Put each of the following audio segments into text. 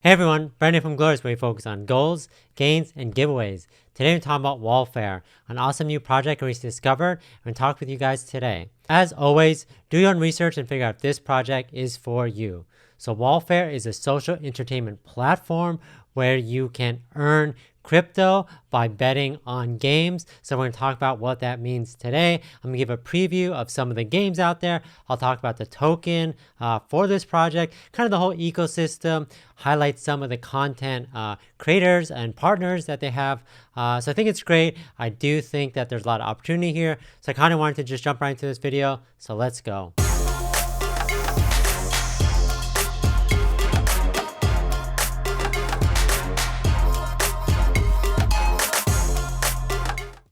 Hey everyone, Brandon from Goalorious, where we focus on goals, gains, and giveaways. Today we're talking about Wallfair, an awesome new project we recently discovered. I'm going to talk with you guys today. As always, do your own research and figure out if this project is for you. So Wallfair is a social entertainment platform where you can earn crypto by betting on games. So we're going to talk about what that means today. I'm going to give a preview of some of the games out there. I'll talk about the token for this project, kind of the whole ecosystem, highlight some of the content creators and partners that they have. So I think it's great. I do think that there's a lot of opportunity here. So I kind of wanted to just jump right into this video. So let's go.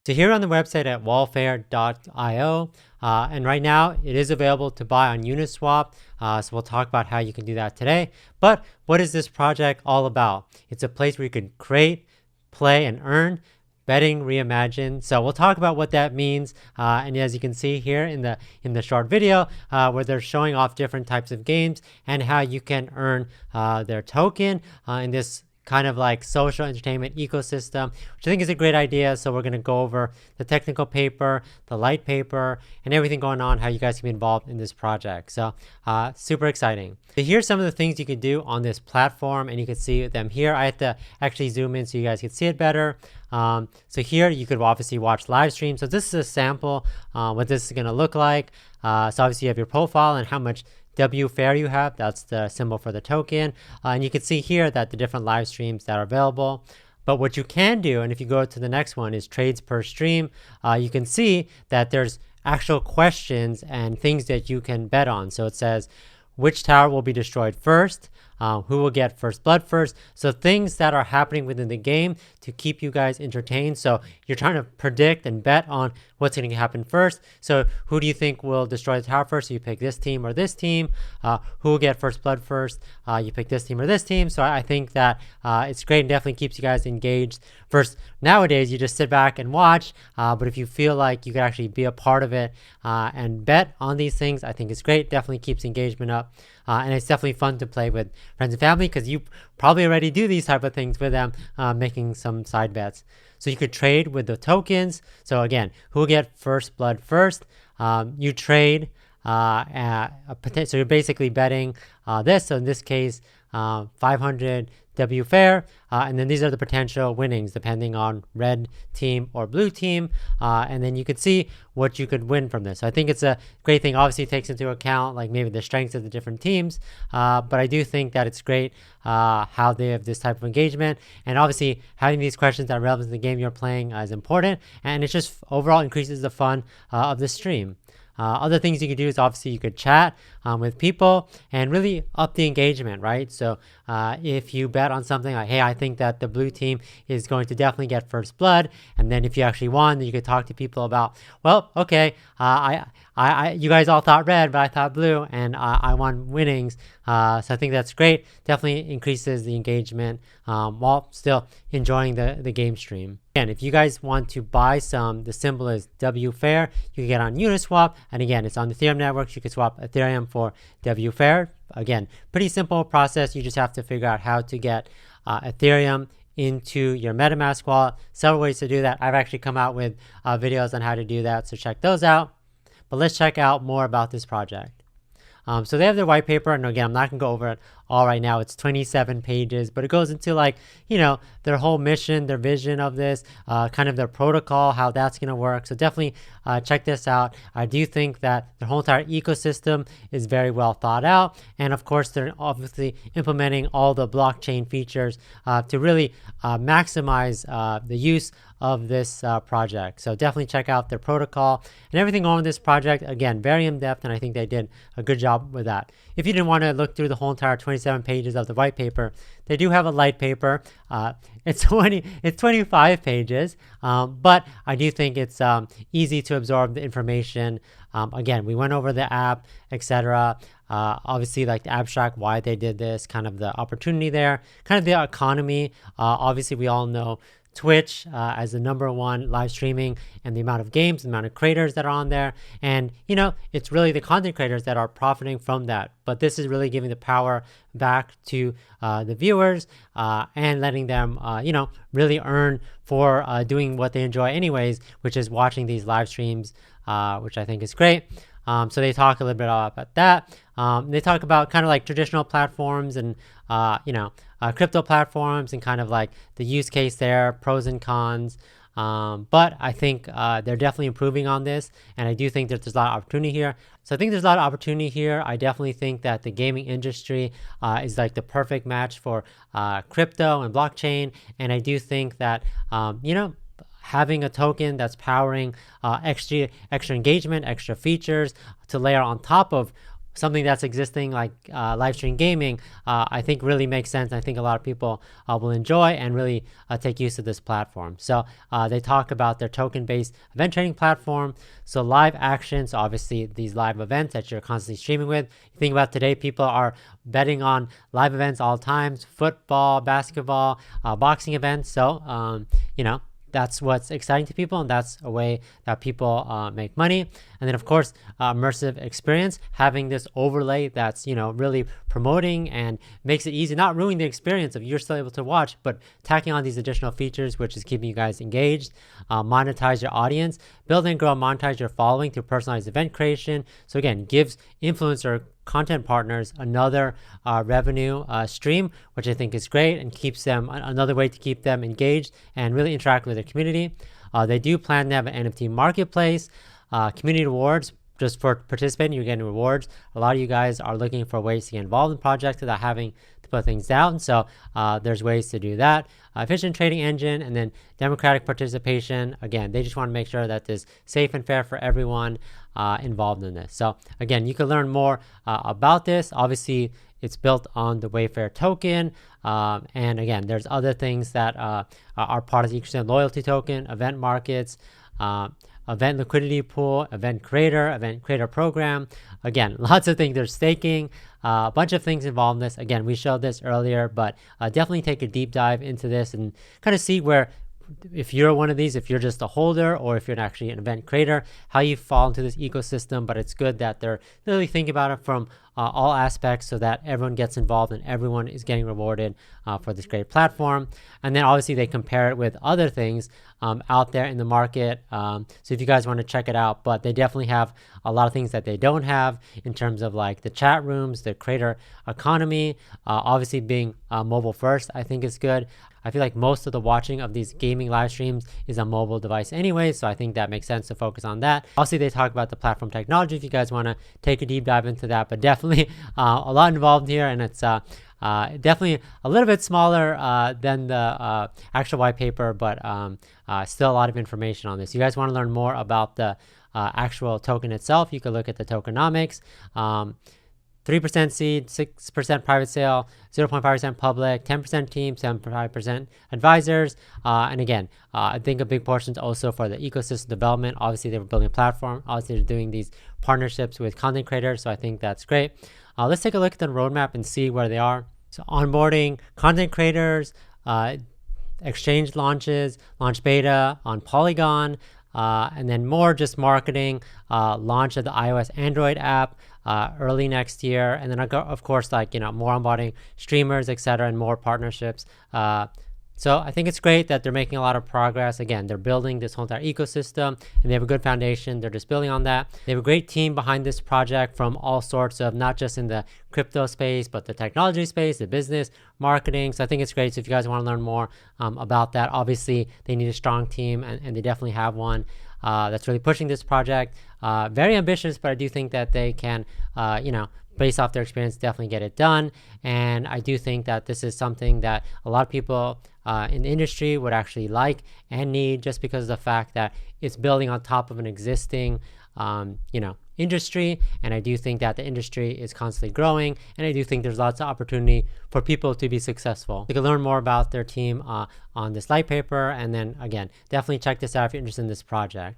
So here on the website at wallfair.io, and right now it is available to buy on Uniswap. So we'll talk about how you can do that today. But what is this project all about? It's a place where you can create, play, and earn betting reimagined. So we'll talk about what that means. And as you can see here in the short video, where they're showing off different types of games and how you can earn their token in this kind of like social entertainment ecosystem, which I think is a great idea. So we're going to go over the technical paper, the light paper, and everything going on, how you guys can be involved in this project. So super exciting. So here's some of the things you can do on this platform, and you can see them here. I have to actually zoom in so you guys can see it better. So here you could obviously watch live stream. So this is a sample what this is going to look like. So obviously you have your profile and how much Wfair you have. That's the symbol for the token. And you can see here that the different live streams that are available. But what you can do, and if you go to the next one, is trades per stream. You can see that there's actual questions and things that you can bet on. So it says, which tower will be destroyed first? Who will get first blood first? So things that are happening within the game to keep you guys entertained. So you're trying to predict and bet on what's going to happen first. So who do you think will destroy the tower first? So you pick this team or this team. Who will get first blood first? You pick this team or this team. So I think that it's great and definitely keeps you guys engaged. First, nowadays you just sit back and watch. But if you feel like you could actually be a part of it and bet on these things, I think it's great. Definitely keeps engagement up. And it's definitely fun to play with friends and family because you probably already do these type of things with them, making some side bets. So you could trade with the tokens. So again, who will get first blood first? You trade so you're basically betting this. So in this case, 500 Wfair, and then these are the potential winnings depending on red team or blue team, and then you could see what you could win from this. So I think it's a great thing. Obviously it takes into account like maybe the strengths of the different teams, but I do think that it's great how they have this type of engagement, and obviously having these questions that are relevant to the game you're playing is important, and it just overall increases the fun of the stream. Other things you could do is obviously you could chat with people and really up the engagement, right? So if you bet on something like, hey, I think that the blue team is going to definitely get first blood, and then if you actually won, then you could talk to people about, well, okay, you guys all thought red, but I thought blue, and I won winnings. So I think that's great. Definitely increases the engagement while still enjoying the game stream. And if you guys want to buy some, the symbol is Wfair. You can get on Uniswap, and again, it's on the Ethereum network. You can swap Ethereum for Wfair. Again, pretty simple process. You just have to figure out how to get Ethereum into your MetaMask wallet. Several ways to do that. I've actually come out with videos on how to do that, so check those out. But let's check out more about this project. So they have their white paper, and again, I'm not going to go over it all right now. It's 27 pages, but it goes into like, their whole mission, their vision of this, kind of their protocol, how that's going to work. So definitely check this out. I do think that the whole entire ecosystem is very well thought out. And of course, they're obviously implementing all the blockchain features to really maximize the use of this project. So definitely check out their protocol and everything on this project. Again, very in-depth, and I think they did a good job with that. If you didn't want to look through the whole entire 27 pages of the white paper, they do have a light paper. It's 25 pages, but I do think it's easy to absorb the information. Again, we went over the app, etc. Obviously, like the abstract, why they did this, kind of the opportunity there, kind of the economy. Obviously, we all know Twitch as the #1 live streaming, and the amount of games, the amount of creators that are on there. And, it's really the content creators that are profiting from that. But this is really giving the power back to the viewers and letting them, really earn for doing what they enjoy anyways, which is watching these live streams, which I think is great. So they talk a little bit about that. They talk about kind of like traditional platforms and, crypto platforms and kind of like the use case there, pros and cons. But I think they're definitely improving on this, and I do think that there's a lot of opportunity here. So I think there's a lot of opportunity here. I definitely think that the gaming industry is like the perfect match for crypto and blockchain, and I do think that, having a token that's powering extra engagement, extra features to layer on top of something that's existing like live stream gaming, I think really makes sense. I think a lot of people will enjoy and really take use of this platform. So they talk about their token-based event trading platform. So live actions, obviously these live events that you're constantly streaming with. You think about today, people are betting on live events all times, football, basketball, boxing events. So, that's what's exciting to people, and that's a way that people make money. And then, of course, immersive experience, having this overlay that's, really promoting and makes it easy, not ruining the experience of you're still able to watch, but tacking on these additional features, which is keeping you guys engaged. Monetize your audience, build and grow, monetize your following through personalized event creation. So again, gives influencer content partners another revenue stream, which I think is great and keeps them another way to keep them engaged and really interact with their community. They do plan to have an NFT marketplace, community rewards. Just for participating, you're getting rewards. A lot of you guys are looking for ways to get involved in projects without having to put things down. So there's ways to do that. Efficient trading engine, and then democratic participation. Again, they just want to make sure that this is safe and fair for everyone involved in this. So again, you can learn more about this. Obviously, it's built on the Wayfair token. And again, there's other things that are part of the ecosystem: loyalty token, event markets, event liquidity pool, event creator program. Again, lots of things they're staking, a bunch of things involved in this. Again, we showed this earlier, but definitely take a deep dive into this and kind of see where, if you're one of these, if you're just a holder or if you're actually an event creator, how you fall into this ecosystem. But it's good that they're really thinking about it from all aspects so that everyone gets involved and everyone is getting rewarded for this great platform. And then obviously they compare it with other things out there in the market. So if you guys want to check it out, but they definitely have a lot of things that they don't have in terms of like the chat rooms, the creator economy, obviously being mobile first, I think is good. I feel like most of the watching of these gaming live streams is on mobile device anyway, so I think that makes sense to focus on that. Also, they talk about the platform technology if you guys want to take a deep dive into that, but definitely a lot involved here, and it's definitely a little bit smaller than the actual white paper, but still a lot of information on this. You guys want to learn more about the actual token itself, you can look at the tokenomics. 3% seed, 6% private sale, 0.5% public, 10% team, 7.5% advisors. And again, I think a big portion is also for the ecosystem development. Obviously, they were building a platform. Obviously, they're doing these partnerships with content creators. So I think that's great. Let's take a look at the roadmap and see where they are. So onboarding content creators, exchange launches, launch beta on Polygon, and then more just marketing, launch of the iOS Android app early next year, and then of course more onboarding streamers, etc., and more partnerships. So I think it's great that they're making a lot of progress. Again, they're building this whole entire ecosystem and they have a good foundation. They're just building on that. They have a great team behind this project from all sorts of, not just in the crypto space, but the technology space, the business, marketing. So I think it's great. So if you guys want to learn more about that, obviously they need a strong team, and they definitely have one that's really pushing this project. Very ambitious, but I do think that they can, based off their experience, definitely get it done. And I do think that this is something that a lot of people in the industry would actually like and need, just because of the fact that it's building on top of an existing, industry. And I do think that the industry is constantly growing, and I do think there's lots of opportunity for people to be successful. You can learn more about their team on this light paper, and then again, definitely check this out if you're interested in this project.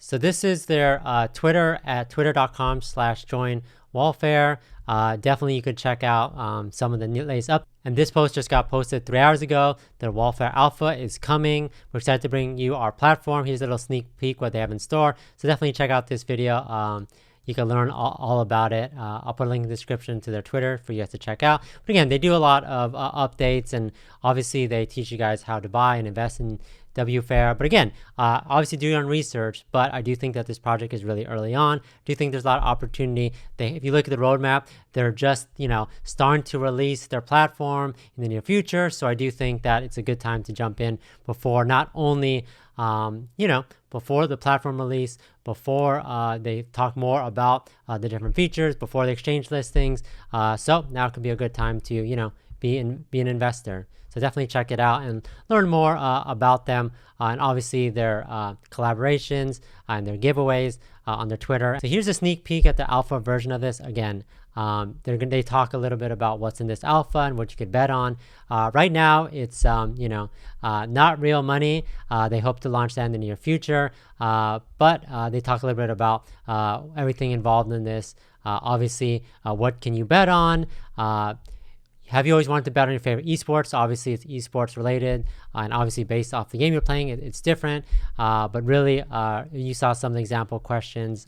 So this is their Twitter at twitter.com/join Wallfair. Definitely you could check out some of the latest up. And this post just got posted 3 hours ago. The Wallfair Alpha is coming. We're excited to bring you our platform. Here's a little sneak peek what they have in store. So definitely check out this video. You can learn all about it. I'll put a link in the description to their Twitter for you guys to check out. But again, they do a lot of updates, and obviously they teach you guys how to buy and invest in Wfair. But again, obviously do your own research, but I do think that this project is really early on. I do think there's a lot of opportunity. If you look at the roadmap, they're just, starting to release their platform in the near future. So I do think that it's a good time to jump in before not only, before the platform release, before they talk more about the different features, before the exchange listings. So now could be a good time to, be an investor. So definitely check it out and learn more about them, and obviously their collaborations and their giveaways on their Twitter. So here's a sneak peek at the alpha version of this. Again, they talk a little bit about what's in this alpha and what you could bet on. Right now, it's not real money. They hope to launch that in the near future, but they talk a little bit about everything involved in this. Obviously, what can you bet on? Have you always wanted to bet on your favorite esports? Obviously, it's esports related, and obviously based off the game you're playing, it's different. But really, you saw some example questions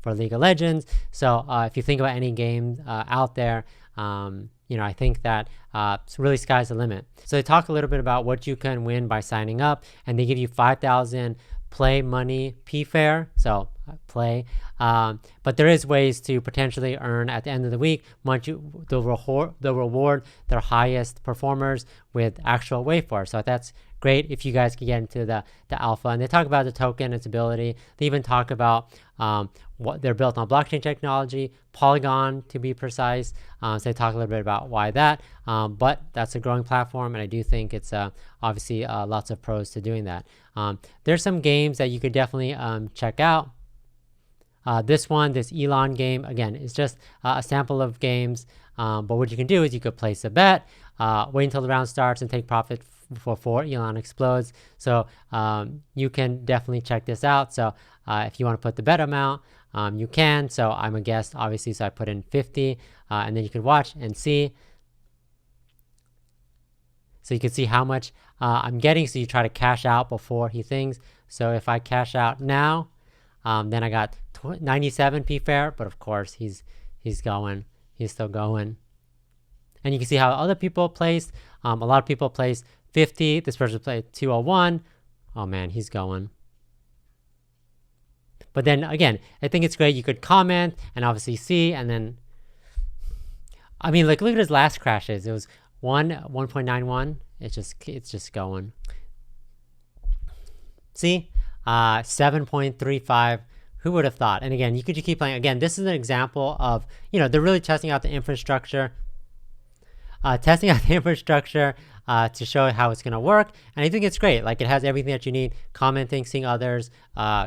for League of Legends. So if you think about any game out there, I think that it's really sky's the limit. So they talk a little bit about what you can win by signing up, and they give you 5,000 play money PFair. So play. But there is ways to potentially earn at the end of the week. They'll reward their highest performers with actual Wayfair. So that's great if you guys can get into the alpha. And they talk about the token, its ability. They even talk about what they're built on blockchain technology, Polygon to be precise. So they talk a little bit about why that. But that's a growing platform, and I do think it's obviously lots of pros to doing that. There's some games that you could definitely check out. This Elon game, again, is just a sample of games. But what you can do is you could place a bet, wait until the round starts, and take profit before Elon explodes. So you can definitely check this out. So if you want to put the bet amount, you can. So I'm a guest, obviously, so I put in 50, and then you can watch and see. So you can see how much I'm getting. So you try to cash out before he thinks. So if I cash out now, then I got 97 PFair, but of course he's still going. And you can see how other people placed. A lot of people placed 50. This person played 201. Oh man, he's going. But then again, I think it's great. You could comment and obviously see, and then, look at his last crashes. It was 1.91. It's just going. See, 7.35. Who would have thought? And again, you could just keep playing. Again, this is an example of, they're really testing out the infrastructure. To show how it's going to work. And I think it's great. Like, it has everything that you need: commenting, seeing others,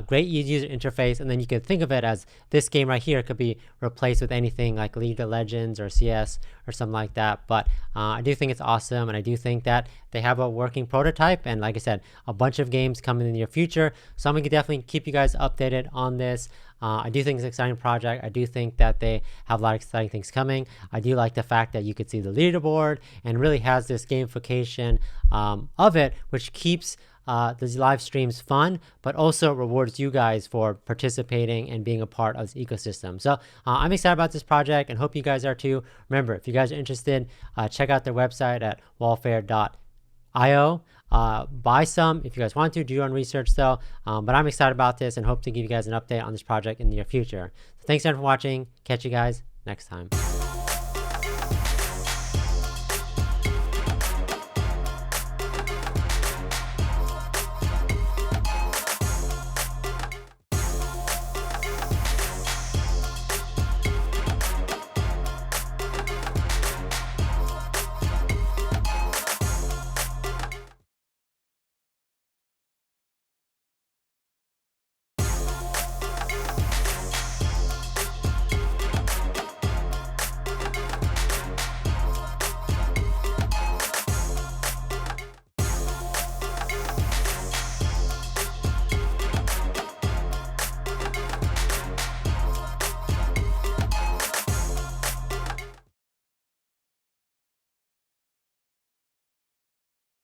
great user interface. And then you can think of it as this game right here could be replaced with anything like League of Legends or CS or something like that. But I do think it's awesome. And I do think that they have a working prototype. And like I said, a bunch of games coming in the near future. So I'm going to definitely keep you guys updated on this. I do think it's an exciting project. I do think that they have a lot of exciting things coming. I do like the fact that you could see the leaderboard and really has this gamification of it, which keeps these live streams fun, but also rewards you guys for participating and being a part of this ecosystem. So I'm excited about this project and hope you guys are too. Remember, if you guys are interested, check out their website at wallfair.io. Buy some if you guys want to. Do your own research though. But I'm excited about this and hope to give you guys an update on this project in the near future. So thanks again for watching. Catch you guys next time.